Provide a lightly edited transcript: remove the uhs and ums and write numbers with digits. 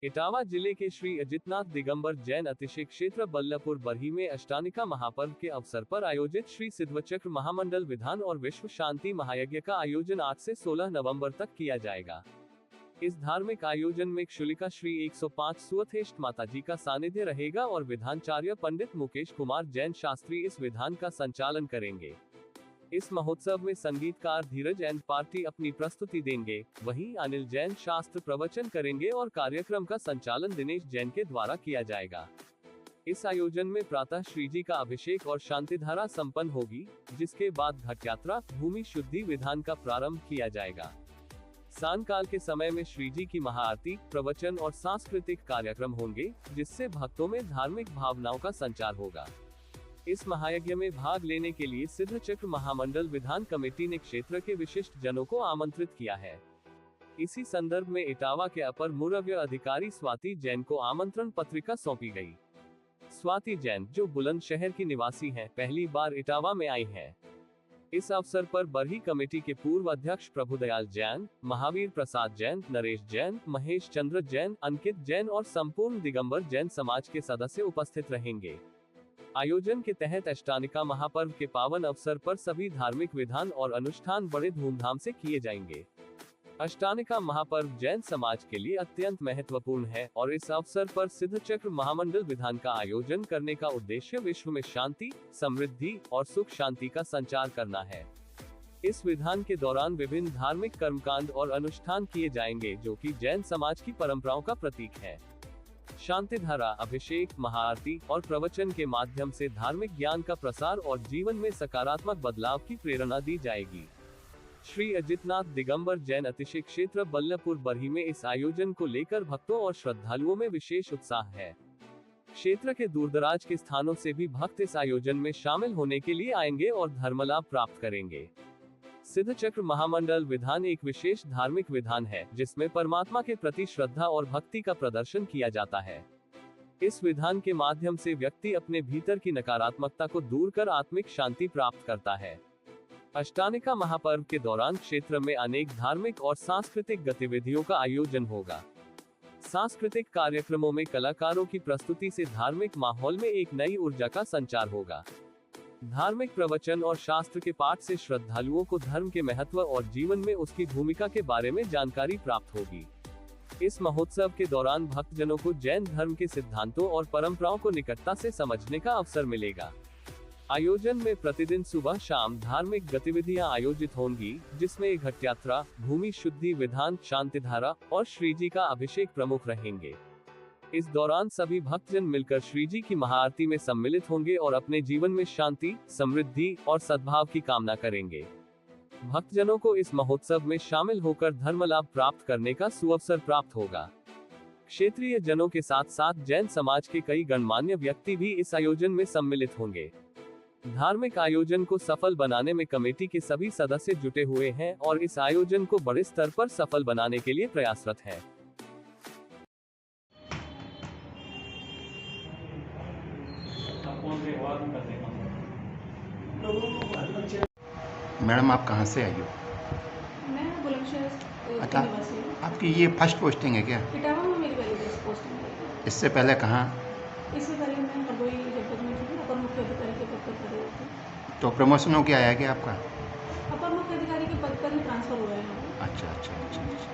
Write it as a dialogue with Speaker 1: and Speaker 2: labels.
Speaker 1: इटावा जिले के श्री अजितनाथ दिगंबर जैन अतिशय क्षेत्र बल्लभपुर बरही में अष्टानिका महापर्व के अवसर पर आयोजित श्री सिद्धवचक्र महामंडल विधान और विश्व शांति महायज्ञ का आयोजन 8 से 16 नवंबर तक किया जाएगा। इस धार्मिक आयोजन में क्षुलिका श्री 105 सुअथेष्ट माताजी का सानिध्य रहेगा और विधानचार्य पंडित मुकेश कुमार जैन शास्त्री इस विधान का संचालन करेंगे। इस महोत्सव में संगीतकार धीरज एंड पार्टी अपनी प्रस्तुति देंगे, वहीं अनिल जैन शास्त्र प्रवचन करेंगे और कार्यक्रम का संचालन दिनेश जैन के द्वारा किया जाएगा। इस आयोजन में प्रातः श्रीजी का अभिषेक और शांतिधारा संपन्न होगी, जिसके बाद घट यात्रा भूमि शुद्धि विधान का प्रारंभ किया जाएगा। सायंकाल के समय में श्रीजी की महाआरती, प्रवचन और सांस्कृतिक कार्यक्रम होंगे, जिससे भक्तों में धार्मिक भावनाओं का संचार होगा। इस महायज्ञ में भाग लेने के लिए सिद्धचक्र महामंडल विधान कमेटी ने क्षेत्र के विशिष्ट जनों को आमंत्रित किया है। इसी संदर्भ में इटावा के अपर मुरव्य अधिकारी स्वाति जैन को आमंत्रण पत्रिका सौंपी गई। स्वाति जैन, जो बुलंदशहर की निवासी हैं, पहली बार इटावा में आई हैं। इस अवसर पर बरही कमेटी के पूर्व अध्यक्ष प्रभुदयाल जैन, महावीर प्रसाद जैन, नरेश जैन, महेश चंद्र जैन, अंकित जैन और संपूर्ण दिगंबर जैन समाज के सदस्य उपस्थित रहेंगे। आयोजन के तहत अष्टानिका महापर्व के पावन अवसर पर सभी धार्मिक विधान और अनुष्ठान बड़े धूमधाम से किए जाएंगे। अष्टानिका महापर्व जैन समाज के लिए अत्यंत महत्वपूर्ण है और इस अवसर पर सिद्धचक्र महामंडल विधान का आयोजन करने का उद्देश्य विश्व में शांति, समृद्धि और सुख शांति का संचार करना है। इस विधान के दौरान विभिन्न धार्मिक कर्मकांड और अनुष्ठान किए जाएंगे, जो कि जैन समाज की परंपराओं का प्रतीक है। शांतिधारा, अभिषेक, महाआरती और प्रवचन के माध्यम से धार्मिक ज्ञान का प्रसार और जीवन में सकारात्मक बदलाव की प्रेरणा दी जाएगी। श्री अजितनाथ दिगंबर जैन अतिशय क्षेत्र बल्लभपुर बरही में इस आयोजन को लेकर भक्तों और श्रद्धालुओं में विशेष उत्साह है। क्षेत्र के दूरदराज के स्थानों से भी भक्त इस आयोजन में शामिल होने के लिए आएंगे और धर्मलाभ प्राप्त करेंगे। सिद्धचक्र महामंडल विधान एक विशेष धार्मिक विधान है, जिसमें परमात्मा के प्रति श्रद्धा और भक्ति का प्रदर्शन किया जाता है। इस विधान के माध्यम से व्यक्ति अपने भीतर की नकारात्मकता को दूर कर आत्मिक शांति प्राप्त करता है। अष्टानिका महापर्व के दौरान क्षेत्र में अनेक धार्मिक और सांस्कृतिक गतिविधियों का आयोजन होगा। सांस्कृतिक कार्यक्रमों में कलाकारों की प्रस्तुति से धार्मिक माहौल में एक नई ऊर्जा का संचार होगा। धार्मिक प्रवचन और शास्त्र के पाठ से श्रद्धालुओं को धर्म के महत्व और जीवन में उसकी भूमिका के बारे में जानकारी प्राप्त होगी। इस महोत्सव के दौरान भक्तजनों को जैन धर्म के सिद्धांतों और परंपराओं को निकटता से समझने का अवसर मिलेगा। आयोजन में प्रतिदिन सुबह शाम धार्मिक गतिविधियां आयोजित होंगी, जिसमें घट यात्रा, भूमि शुद्धि विधान, शांतिधारा और श्रीजी का अभिषेक प्रमुख रहेंगे। इस दौरान सभी भक्तजन मिलकर श्रीजी की महाआरती में सम्मिलित होंगे और अपने जीवन में शांति, समृद्धि और सद्भाव की कामना करेंगे। भक्तजनों को इस महोत्सव में शामिल होकर धर्मलाभ प्राप्त करने का सुअवसर प्राप्त होगा। क्षेत्रीय जनों के साथ साथ जैन समाज के कई गणमान्य व्यक्ति भी इस आयोजन में सम्मिलित होंगे। धार्मिक आयोजन को सफल बनाने में कमेटी के सभी सदस्य जुटे हुए हैं और इस आयोजन को बड़े स्तर पर सफल बनाने के लिए प्रयासरत हैं।
Speaker 2: मैडम, आप कहाँ से आई हो?
Speaker 3: मैं बुलंदशहर
Speaker 2: अच्छा,
Speaker 3: निवासी हूँ।
Speaker 2: आपकी ये फर्स्ट पोस्टिंग है क्या?
Speaker 3: इटावा में मेरी पहली पोस्टिंग है।
Speaker 2: इससे पहले कहाँ?
Speaker 3: इससे पहले मैं हरदोई जनपद में थी, अपर मुख्य अधिकारी के पद पर पदे थी।
Speaker 2: तो प्रमोशन हो क्या आया क्या आपका?
Speaker 3: अपर मुख्य अधिकारी के पद पर ही ट्रांसफर हुआ है।
Speaker 2: अच्छा अच्छा अच्छा अच्छा।